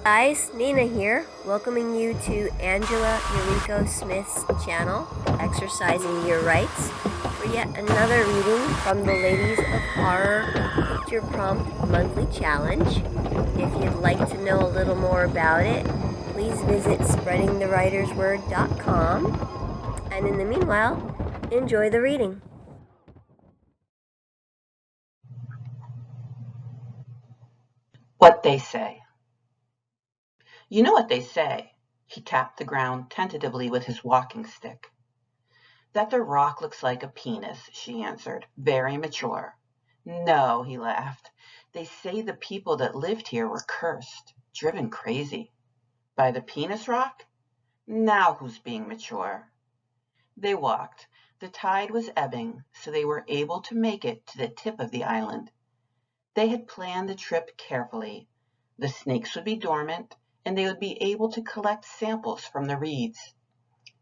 Guys, Nina here, welcoming you to Angela Yuriko Smith's channel, Exercising Your Rights, for yet another reading from the Ladies of Horror Picture Prompt Monthly Challenge. If you'd like to know a little more about it, please visit spreadingthewritersword.com. And in the meanwhile, enjoy the reading. What they say. You know what they say. He tapped the ground tentatively with his walking stick. That the rock looks like a penis, she answered, very mature. No, he laughed. They say the people that lived here were cursed, driven crazy. By the penis rock? Now who's being mature? They walked. The tide was ebbing, so they were able to make it to the tip of the island. They had planned the trip carefully. The snakes would be dormant, and they would be able to collect samples from the reeds.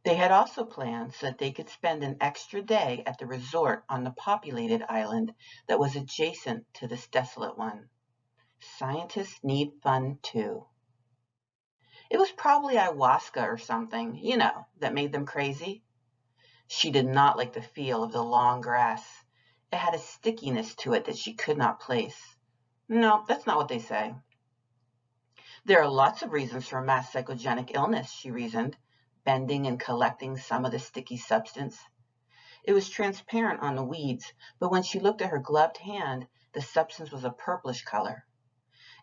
They had also planned so that they could spend an extra day at the resort on the populated island that was adjacent to this desolate one. Scientists need fun too. It was probably ayahuasca or something, that made them crazy. She did not like the feel of the long grass. It had a stickiness to it that she could not place. No, that's not what they say. There are lots of reasons for mass psychogenic illness, she reasoned, bending and collecting some of the sticky substance. It was transparent on the weeds, but when she looked at her gloved hand, the substance was a purplish color.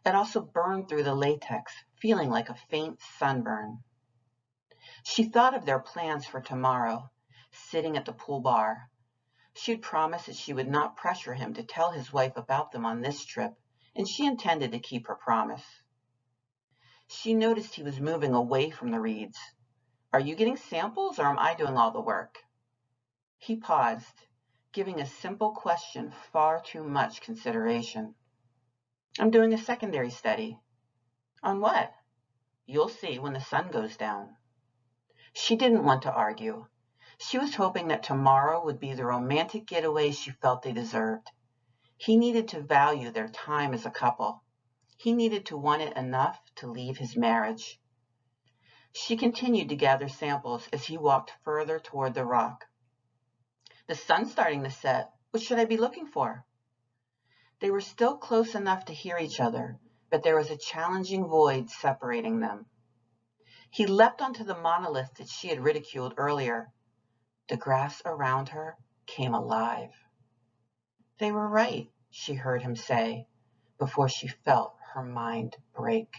It also burned through the latex, feeling like a faint sunburn. She thought of their plans for tomorrow, sitting at the pool bar. She had promised that she would not pressure him to tell his wife about them on this trip, and she intended to keep her promise. She noticed he was moving away from the reeds. Are you getting samples or am I doing all the work? He paused, giving a simple question far too much consideration. I'm doing a secondary study. On what? You'll see when the sun goes down. She didn't want to argue. She was hoping that tomorrow would be the romantic getaway she felt they deserved. He needed to value their time as a couple. He needed to want it enough to leave his marriage. She continued to gather samples as he walked further toward the rock. The sun's starting to set. What should I be looking for? They were still close enough to hear each other, but there was a challenging void separating them. He leapt onto the monolith that she had ridiculed earlier. The grass around her came alive. They were right, she heard him say, before she felt her mind break.